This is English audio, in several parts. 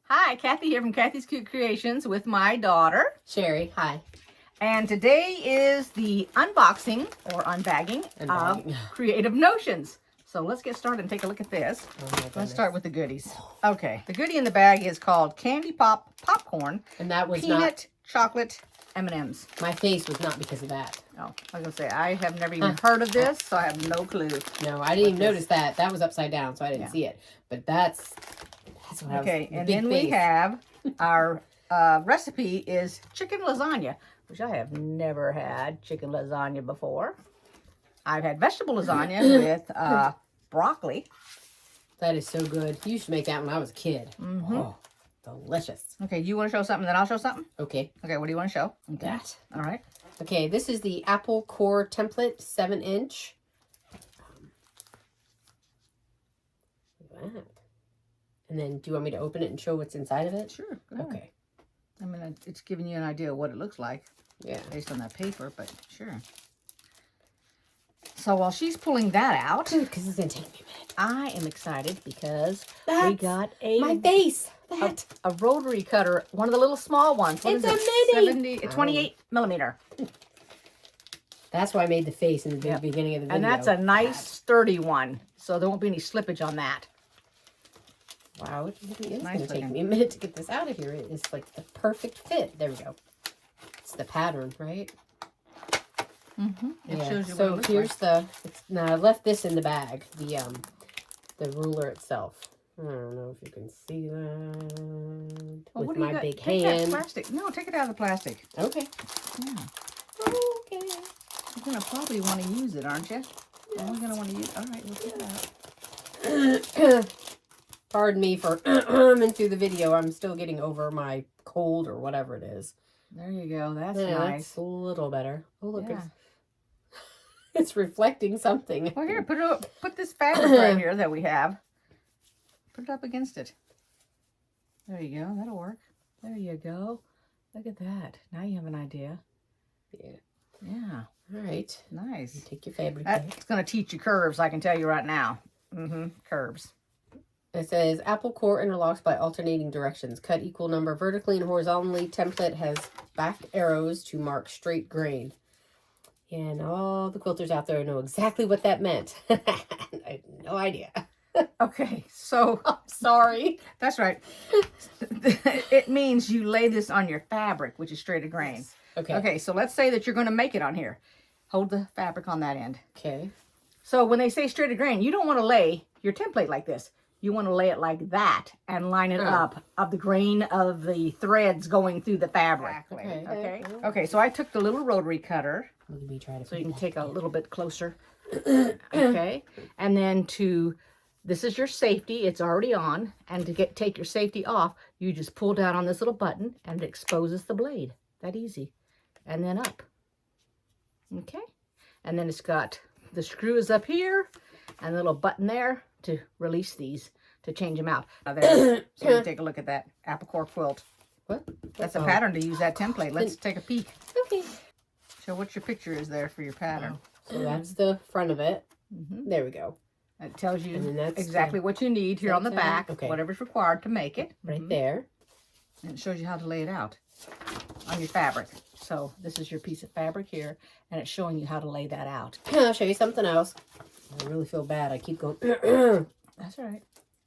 Hi, Kathy here from Kathy's Cute Creations with my daughter. Sherry, hi. And today is the unboxing or unbagging of Creative Notions. So let's get started and take a look at this. Let's start with the goodies. Okay, the goodie in the bag is called Candy Pop Popcorn. And that was peanut chocolate M&Ms. My face was not because of that. Oh, I was going to say, I have never even heard of this, so I have no clue. No, I didn't even notice that. That was upside down, so I didn't see it. But that's what I was, okay, and then we have our recipe is chicken lasagna, which I have never had chicken lasagna before. I've had vegetable lasagna with broccoli. That is so good. You used to make that when I was a kid. Mm-hmm. Oh, delicious. Okay, you want to show something, then I'll show something? Okay. Okay, what do you want to show? Okay. That. All right. Okay, this is the Apple Core Template 7-inch. Look at that. And then, do you want me to open it and show what's inside of it? Sure. Go ahead. Okay. I mean, it's giving you an idea of what it looks like. Yeah. Based on that paper, but sure. So while she's pulling that out, because it's going to take me a minute. I am excited because we got my face. A rotary cutter, one of the little small ones. What it's a mini. 28 millimeter. That's why I made the face in the beginning of the video. And that's a nice sturdy one, so there won't be any slippage on that. Wow, it's nice going to take me a minute to get this out of here. It's like the perfect fit. There we go. It's the pattern, right? Mm-hmm. It shows you so what it here's like. now I left this in the bag, the ruler itself. I don't know if you can see that with my big take hand. That plastic. No, take it out of the plastic. Okay. Yeah. Okay. You're going to probably want to use it, aren't you? Yes. You're going to want to use it. All right, we'll take it out. Pardon me for through the video. I'm still getting over my cold or whatever it is. There you go. That's nice. That's a little better. Oh, look, it's reflecting something. Well, here, put this fabric right here that we have. Put it up against it. There you go. That'll work. There you go. Look at that. Now you have an idea. Yeah. Yeah. All right. Nice. You take your fabric. That's going to teach you curves, I can tell you right now. Curves. It says, Apple Core interlocks by alternating directions. Cut equal number vertically and horizontally. Template has back arrows to mark straight grain. And all the quilters out there know exactly what that meant. I have no idea. Okay, so I'm sorry. That's right. It means you lay this on your fabric, which is straight of grain. Okay. Okay, so let's say that you're going to make it on here. Hold the fabric on that end. Okay. So when they say straight of grain, you don't want to lay your template like this. You want to lay it like that and line it up of the grain of the threads going through the fabric. Exactly. Okay, so I took the little rotary cutter. Let me try to so you can take a little bit closer. Okay. And then this is your safety. It's already on. And to take your safety off, you just pull down on this little button and it exposes the blade. That easy. And then up. Okay. And then it's got the screws up here and a little button there to release these, to change them out. There. So you take a look at that Apple Core quilt. What? That's a pattern to use that template. Let's take a peek. Okay. Show what your picture is there for your pattern. So that's the front of it. There we go. It tells you exactly what you need here on the back, whatever's required to make it. Right there. And it shows you how to lay it out on your fabric. So this is your piece of fabric here, and it's showing you how to lay that out. I'll show you something else. I really feel bad. I keep going. That's all right.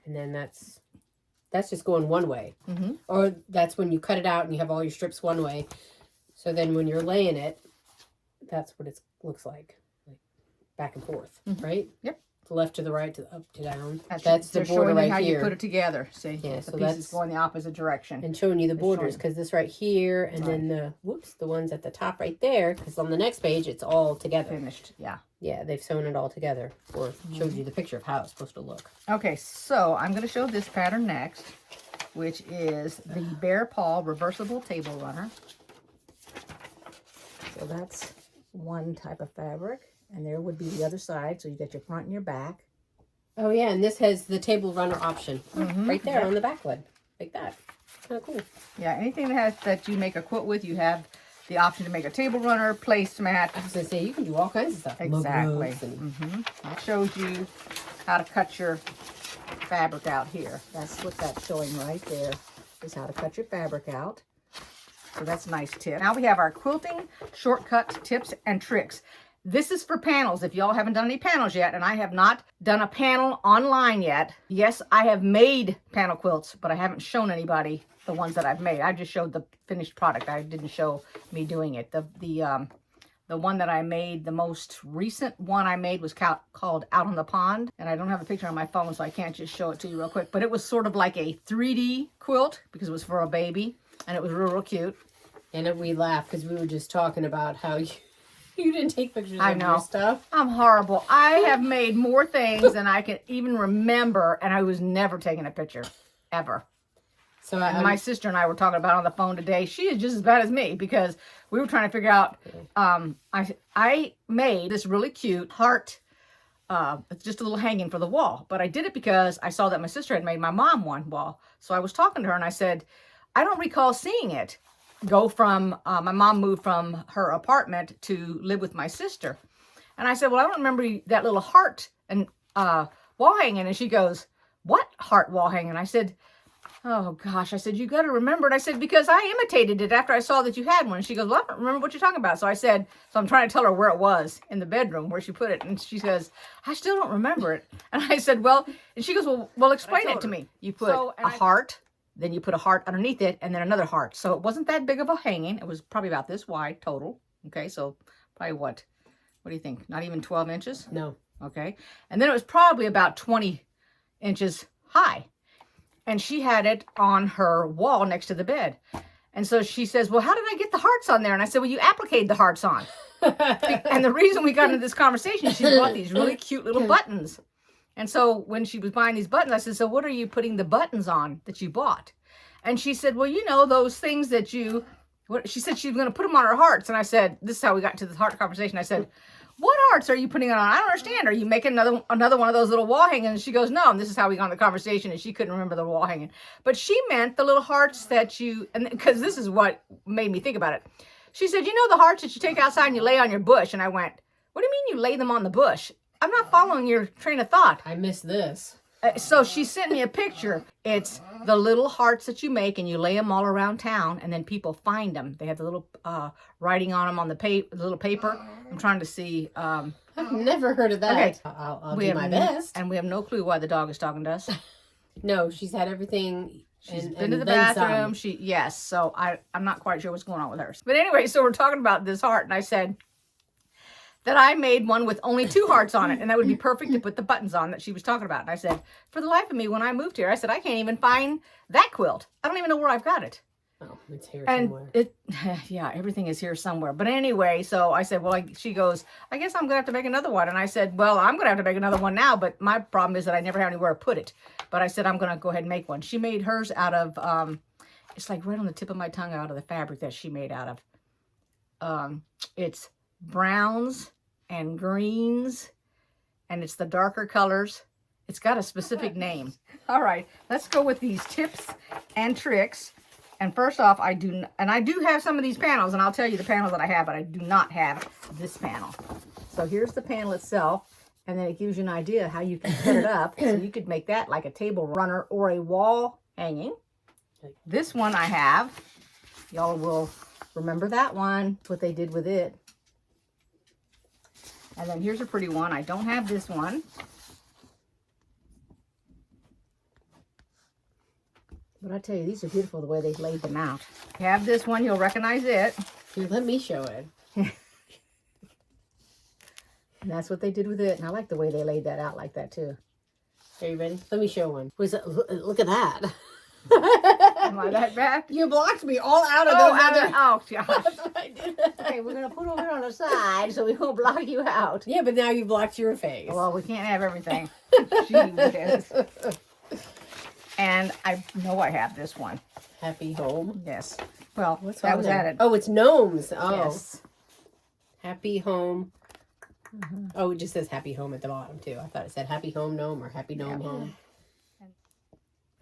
And then that's just going one way. Or that's when you cut it out and you have all your strips one way. So then when you're laying it, that's what it looks like back and forth, right? Yep. The left to the right, to the up to down. That's the border showing right you how here. you put it together. See, yeah, the so pieces going the opposite direction. And showing you the borders, because this right here, and then the ones at the top right there, because on the next page it's all together. Finished, yeah. Yeah, they've sewn it all together, or showed you the picture of how it's supposed to look. Okay, so I'm going to show this pattern next, which is the Bear Paw Reversible Table Runner. So that's one type of fabric, and there would be the other side. So you got your front and your back. Oh yeah, and this has the table runner option right there on the back one, like that. Kind of cool. Yeah, anything that you make a quilt with, you have the option to make a table runner, placemat. I was gonna say you can do all kinds of stuff. Exactly. It shows you how to cut your fabric out here. That's what that's showing right there. is how to cut your fabric out. So that's a nice tip. Now we have our quilting shortcut tips and tricks. This is for panels. If y'all haven't done any panels yet, and I have not done a panel online yet. Yes, I have made panel quilts, but I haven't shown anybody the ones that I've made. I just showed the finished product. I didn't show me doing it. The one that I made, the most recent one I made was called Out on the Pond. And I don't have a picture on my phone, so I can't just show it to you real quick. But it was sort of like a 3D quilt because it was for a baby. And it was real, real cute. And we laughed because we were just talking about how you didn't take pictures of your stuff. I'm horrible. I have made more things than I can even remember. And I was never taking a picture. Ever. So my sister and I were talking about it on the phone today. She is just as bad as me because we were trying to figure out. I made this really cute heart. It's just a little hanging for the wall. But I did it because I saw that my sister had made my mom one wall. So I was talking to her and I said, I don't recall seeing it go from, my mom moved from her apartment to live with my sister. And I said, well, I don't remember that little heart and wall hanging. And she goes, what heart wall hanging? I said, oh gosh, I said, you got to remember it. I said, because I imitated it after I saw that you had one. And she goes, well, I don't remember what you're talking about. So I said, so I'm trying to tell her where it was in the bedroom, where she put it. And she says, I still don't remember it. And I said, well, and she goes, well, explain it to me. You put a heart, then you put a heart underneath it, and then another heart. So it wasn't that big of a hanging. It was probably about this wide total. Okay, so probably what do you think? Not even 12 inches? No. Okay. And then it was probably about 20 inches high. And she had it on her wall next to the bed. And so she says, well, how did I get the hearts on there? And I said, well, you appliqued the hearts on. And the reason we got into this conversation, she bought these really cute little buttons. And so when she was buying these buttons, I said, so what are you putting the buttons on that you bought? And she said, well, you know, those things that she said she was going to put them on her hearts. And I said, this is how we got to the heart conversation. I said, what hearts are you putting on? I don't understand. Are you making another one of those little wall hangings? And she goes, no. And this is how we got in the conversation. And she couldn't remember the wall hanging. But she meant the little hearts that and because this is what made me think about it. She said, you know, the hearts that you take outside and you lay on your bush. And I went, what do you mean you lay them on the bush? I'm not following your train of thought. I missed this. So she sent me a picture. It's the little hearts that you make and you lay them all around town and then people find them. They have the little writing on them on the little paper. I'm trying to see. I've never heard of that. Okay. I'll do my best. And we have no clue why the dog is talking to us. No, she's had everything. She's been to the bathroom. Yes. So I'm not quite sure what's going on with her. But anyway, so we're talking about this heart and I said that I made one with only 2 hearts on it. And that would be perfect to put the buttons on that she was talking about. And I said, for the life of me, when I moved here, I said, I can't even find that quilt. I don't even know where I've got it. Oh, it's here somewhere. Yeah, everything is here somewhere. But anyway, so I said, well, she goes, I guess I'm going to have to make another one. And I said, well, I'm going to have to make another one now. But my problem is that I never have anywhere to put it. But I said, I'm going to go ahead and make one. She made hers out of, it's like right on the tip of my tongue out of the fabric that she made out of. It's browns and greens, and it's the darker colors. It's got a specific name. All right, let's go with these tips and tricks. And first off, I do have some of these panels, and I'll tell you the panels that I have, but I do not have this panel. So here's the panel itself, and then it gives you an idea how you can set it up. So you could make that like a table runner or a wall hanging. This one I have. Y'all will remember that one. That's what they did with it. And then here's a pretty one. I don't have this one. But I tell you, these are beautiful the way they laid them out. You have this one, you'll recognize it. Here, let me show it. And that's what they did with it. And I like the way they laid that out like that too. Are you ready? Let me show one. Look at that. Am I that bad? You blocked me all out of those other... Oh, gosh. That's what I did. Okay, we're going to put over on the side so we won't block you out. Yeah, but now you blocked your face. Well, we can't have everything. Jeez. And I know I have this one. Happy Home? Yes. Well, that was added. Oh, it's gnomes. Oh. Yes. Happy Home. Mm-hmm. Oh, it just says Happy Home at the bottom, too. I thought it said Happy Home Gnome or Happy Gnome Home.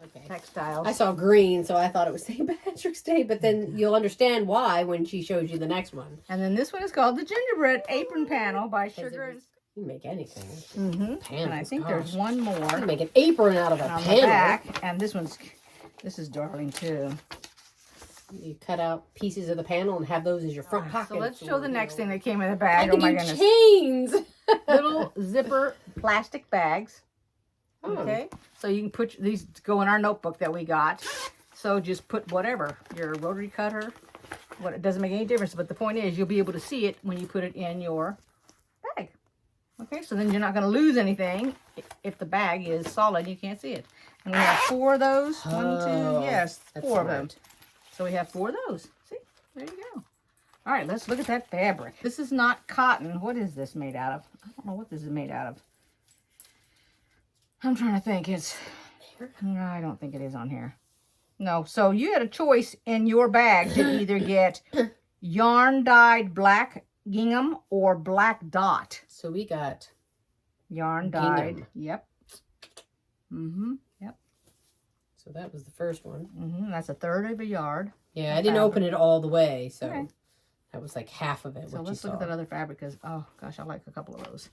Okay. Textiles. I saw green, so I thought it was St. Patrick's Day, but then you'll understand why when she shows you the next one. And then this one is called the Gingerbread Apron Panel by Sugar. You can make anything. Mm-hmm. And I think there's one more. You can make an apron out of a panel. Back, and this one's This is darling too. You cut out pieces of the panel and have those as your front pocket. So let's show the next thing that came in the bag. I Oh can my do goodness. chains. Little zipper plastic bags. Oh. Okay. So you can put these to go in our notebook that we got. So just put whatever, your rotary cutter. What, it doesn't make any difference, but the point is you'll be able to see it when you put it in your bag. Okay, so then you're not going to lose anything. If the bag is solid, you can't see it. And we have 4 of those. 1, 2, yes, 4 of them. So we have 4 of those. See, there you go. All right, let's look at that fabric. This is not cotton. What is this made out of? I don't know what this is made out of. I'm trying to think. No, I don't think it is on here. No, so you had a choice in your bag to either get yarn dyed black gingham or black dot. So we got Yarn dyed. Yep. Yep. So that was the first one. That's 1/3 of a yard. Yeah, I didn't open it all the way, so okay. That was like half of it. So let's look at that other fabric because, oh gosh, I like a couple of those.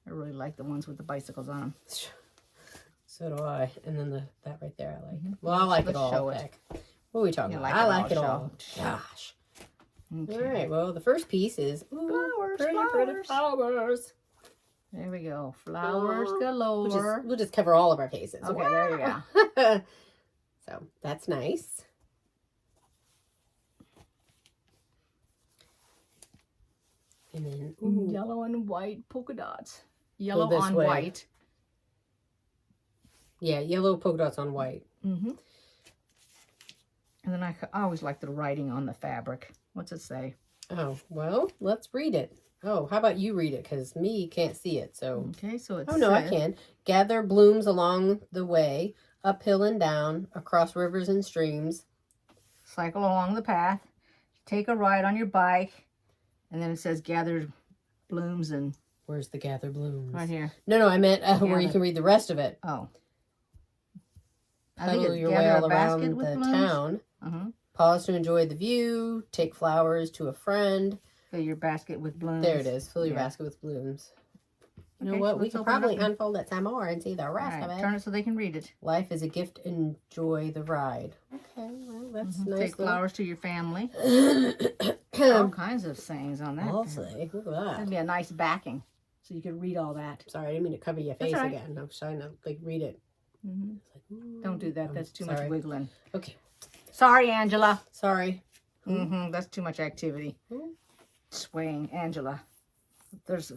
I really like the ones with the bicycles on them. So do I. And then that right there I like. Well, I like it all. Show it. What are we talking about? I like it all. Gosh. Okay. All right. Well, the first piece is flowers. Pretty flowers. There we go. Flowers galore. We'll just cover all of our cases. Okay, there you go. So that's nice. And then yellow and white polka dots. Yellow on way. White. Yeah, yellow polka dots on white. And then I always like the writing on the fabric. What's it say? Oh, well, let's read it. Oh, how about you read it? Because me can't see it. So okay, so it's. Oh no, I can. Gather blooms along the way, uphill and down, across rivers and streams. Cycle along the path. Take a ride on your bike, and then it says gather blooms and. Where's the gather blooms? Right here. No, I meant where you can read the rest of it. Oh. Pedal your way all around the town. Pause to enjoy the view. Take flowers to a friend. Fill your basket with blooms. There it is. Fill your basket with blooms. You know what? We can probably unfold that some more and see the rest of it. Turn it so they can read it. Life is a gift. Enjoy the ride. Okay, well, that's nice. Take flowers to your family. All kinds of sayings on that. I'll say. Look at that. That'd be a nice backing, so you could read all that. Sorry, I didn't mean to cover your face again. I was trying to read it. Don't do that. That's too much wiggling. Okay. Sorry, Angela. Sorry. That's too much activity. Swaying, Angela. There's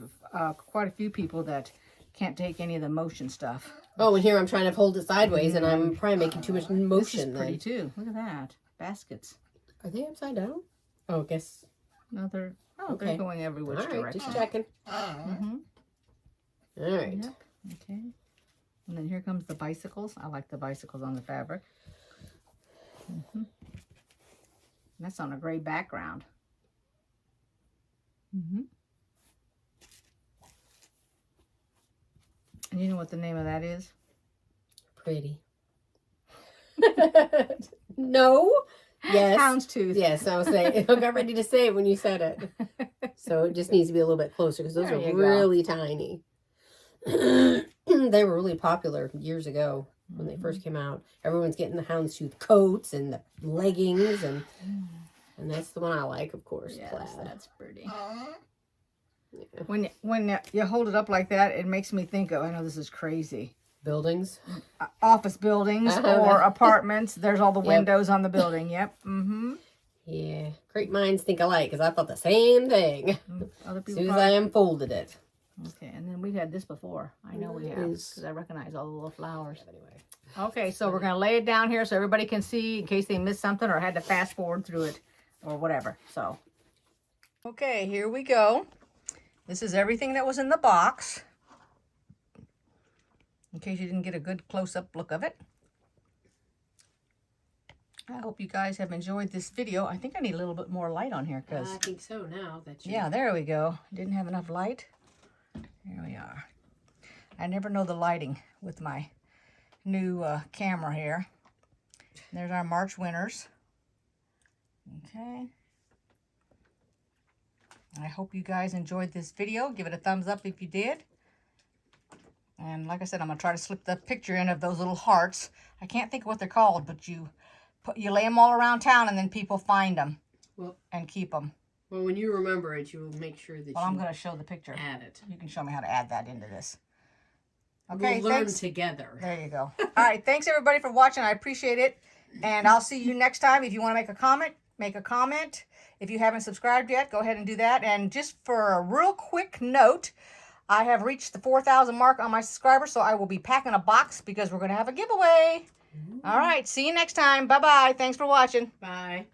quite a few people that can't take any of the motion stuff. Oh, and here I'm trying to hold it sideways, and I'm probably making too much motion. This is pretty too. Look at that. Baskets. Are they upside down? Oh, I guess. No, they're they're going every which direction. Just checking. All right. Yep. Okay. And then here comes the bicycles. I like the bicycles on the fabric. That's on a gray background. And you know what the name of that is? Pretty. No. Yes. Houndstooth. Yes, I was saying. I got ready to say it when you said it. So it just needs to be a little bit closer because those are really tiny. They were really popular years ago when they first came out. Everyone's getting the houndstooth coats and the leggings, and that's the one I like, of course. Yes, plaid. that's pretty. Yeah. When you hold it up like that, it makes me think of, I know this is crazy, buildings, office buildings or apartments. There's all the windows on the building. Yep. Yeah, great minds think alike, because I thought the same thing Other as people soon as I unfolded it. Okay, and then we had this before. I know we have, because I recognize all the little flowers. Anyway. Okay, so we're going to lay it down here so everybody can see in case they missed something or had to fast forward through it or whatever. So, okay, here we go. This is everything that was in the box, in case you didn't get a good close-up look of it. I hope you guys have enjoyed this video. I think I need a little bit more light on here. I think so now that you... Yeah, there we go. Didn't have enough light. Here we are. I never know the lighting with my new camera here. There's our March winners. Okay. I hope you guys enjoyed this video. Give it a thumbs up if you did. And like I said, I'm going to try to slip the picture in of those little hearts. I can't think of what they're called, but you lay them all around town and then people find them and keep them. Well, when you remember it, you will make sure that I'm going to show the picture. Add it. You can show me how to add that into this. Okay, we'll learn together. There you go. All right, thanks everybody for watching. I appreciate it. And I'll see you next time. If you want to make a comment, make a comment. If you haven't subscribed yet, go ahead and do that. And just for a real quick note, I have reached the 4,000 mark on my subscribers, so I will be packing a box because we're going to have a giveaway. All right, see you next time. Bye-bye. Thanks for watching. Bye.